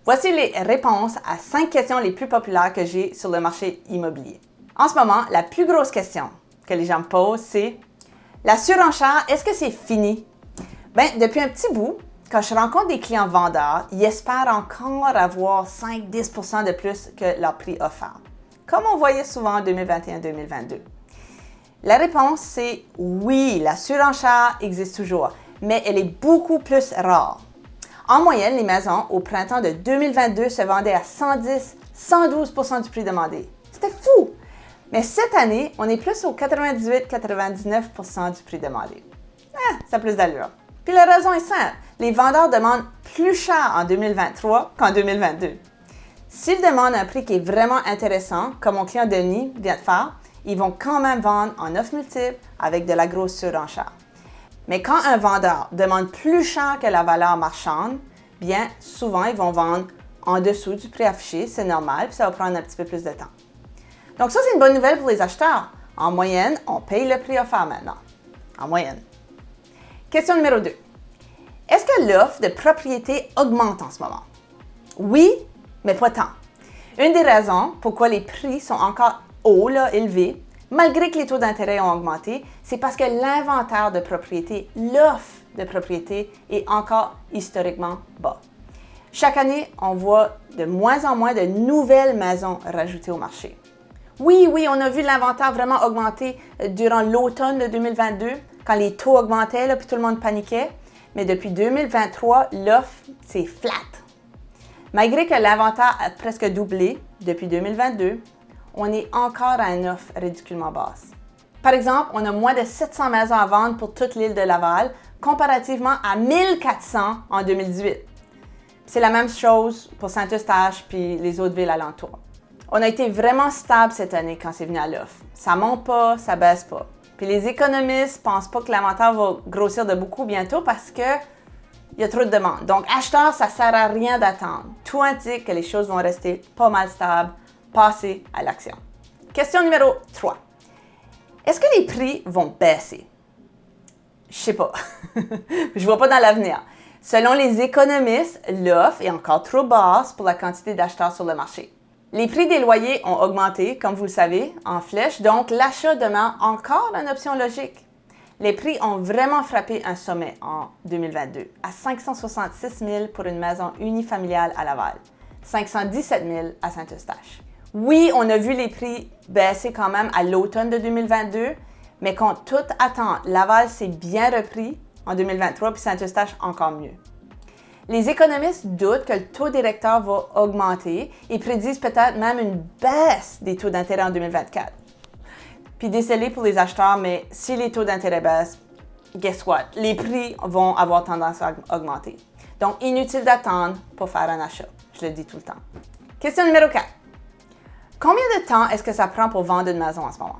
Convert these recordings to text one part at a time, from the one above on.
Voici les réponses à 5 questions les plus populaires que j'ai sur le marché immobilier. En ce moment, la plus grosse question que les gens me posent, c'est la surenchère, est-ce que c'est fini? Bien, depuis un petit bout, quand je rencontre des clients vendeurs, ils espèrent encore avoir 5-10% de plus que leur prix offert, comme on voyait souvent en 2021-2022. La réponse, c'est oui, la surenchère existe toujours, mais elle est beaucoup plus rare. En moyenne, les maisons au printemps de 2022 se vendaient à 110-112% du prix demandé. C'était fou! Mais cette année, on est plus au 98-99% du prix demandé. Ça a plus d'allure. Puis la raison est simple, les vendeurs demandent plus cher en 2023 qu'en 2022. S'ils demandent un prix qui est vraiment intéressant, comme mon client Denis vient de faire, ils vont quand même vendre en offre multiple avec de la grosse surenchère. Mais quand un vendeur demande plus cher que la valeur marchande, bien souvent ils vont vendre en dessous du prix affiché, c'est normal, puis ça va prendre un petit peu plus de temps. Donc ça, c'est une bonne nouvelle pour les acheteurs. En moyenne, on paye le prix offert maintenant. En moyenne. Question numéro 2. Est-ce que l'offre de propriété augmente en ce moment? Oui, mais pas tant. Une des raisons pourquoi les prix sont encore hauts, élevés, malgré que les taux d'intérêt ont augmenté, c'est parce que l'inventaire de propriété, l'offre de propriété est encore historiquement bas. Chaque année, on voit de moins en moins de nouvelles maisons rajoutées au marché. Oui, on a vu l'inventaire vraiment augmenter durant l'automne de 2022, quand les taux augmentaient, puis tout le monde paniquait. Mais depuis 2023, l'offre, c'est flat. Malgré que l'inventaire a presque doublé depuis 2022, on est encore à une offre ridiculement basse. Par exemple, on a moins de 700 maisons à vendre pour toute l'île de Laval, comparativement à 1400 en 2018. C'est la même chose pour Saint-Eustache puis les autres villes alentours. On a été vraiment stable cette année quand c'est venu à l'offre. Ça monte pas, ça baisse pas. Puis les économistes pensent pas que l'inventaire va grossir de beaucoup bientôt parce que il y a trop de demandes. Donc, acheteurs, ça sert à rien d'attendre. Tout indique que les choses vont rester pas mal stables. Passez à l'action. Question numéro 3. Est-ce que les prix vont baisser? Je sais pas. Je vois pas dans l'avenir. Selon les économistes, l'offre est encore trop basse pour la quantité d'acheteurs sur le marché. Les prix des loyers ont augmenté, comme vous le savez, en flèche, donc l'achat demeure encore une option logique. Les prix ont vraiment frappé un sommet en 2022, à 566 000 pour une maison unifamiliale à Laval, 517 000 à Saint-Eustache. Oui, on a vu les prix baisser quand même à l'automne de 2022, mais contre toute attente, Laval s'est bien repris en 2023, puis Saint-Eustache encore mieux. Les économistes doutent que le taux directeur va augmenter et prédisent peut-être même une baisse des taux d'intérêt en 2024. Puis décelé pour les acheteurs, mais si les taux d'intérêt baissent, guess what? Les prix vont avoir tendance à augmenter. Donc, inutile d'attendre pour faire un achat. Je le dis tout le temps. Question numéro 4. Combien de temps est-ce que ça prend pour vendre une maison en ce moment?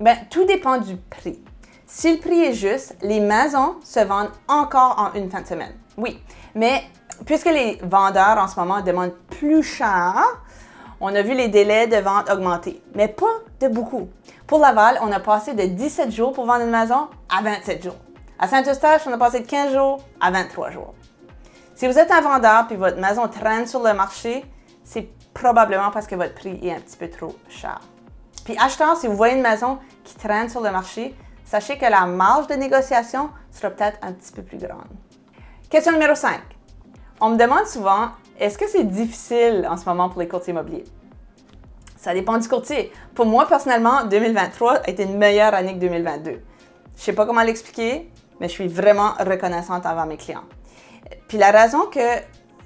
Bien, tout dépend du prix. Si le prix est juste, les maisons se vendent encore en une fin de semaine. Oui, mais puisque les vendeurs en ce moment demandent plus cher, on a vu les délais de vente augmenter, mais pas de beaucoup. Pour Laval, on a passé de 17 jours pour vendre une maison à 27 jours. À Saint-Eustache, on a passé de 15 jours à 23 jours. Si vous êtes un vendeur et votre maison traîne sur le marché, c'est probablement parce que votre prix est un petit peu trop cher. Puis acheteur, si vous voyez une maison qui traîne sur le marché, sachez que la marge de négociation sera peut-être un petit peu plus grande. Question numéro 5. On me demande souvent, est-ce que c'est difficile en ce moment pour les courtiers immobiliers? Ça dépend du courtier. Pour moi, personnellement, 2023 a été une meilleure année que 2022. Je ne sais pas comment l'expliquer, mais je suis vraiment reconnaissante envers mes clients. Puis la raison que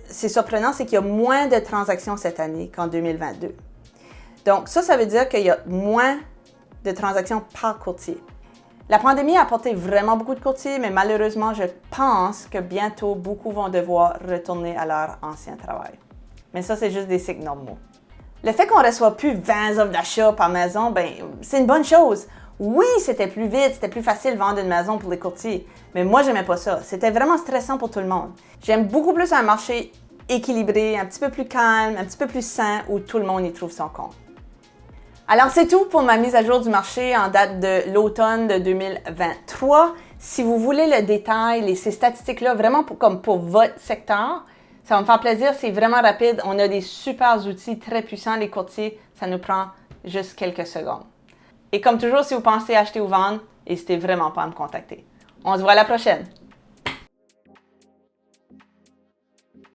c'est surprenant, c'est qu'il y a moins de transactions cette année qu'en 2022. Donc ça veut dire qu'il y a moins de transactions par courtier. La pandémie a apporté vraiment beaucoup de courtiers, mais malheureusement, je pense que bientôt, beaucoup vont devoir retourner à leur ancien travail. Mais ça, c'est juste des cycles normaux. Le fait qu'on ne reçoit plus 20 offres d'achat par maison, c'est une bonne chose. Oui, c'était plus vite, c'était plus facile de vendre une maison pour les courtiers, mais moi, j'aimais pas ça. C'était vraiment stressant pour tout le monde. J'aime beaucoup plus un marché équilibré, un petit peu plus calme, un petit peu plus sain, où tout le monde y trouve son compte. Alors, c'est tout pour ma mise à jour du marché en date de l'automne de 2023. Si vous voulez le détail, ces statistiques-là, vraiment comme pour votre secteur, Ça va me faire plaisir, c'est vraiment rapide. On a des super outils très puissants, les courtiers. Ça nous prend juste quelques secondes. Et comme toujours, si vous pensez acheter ou vendre, n'hésitez vraiment pas à me contacter. On se voit la prochaine!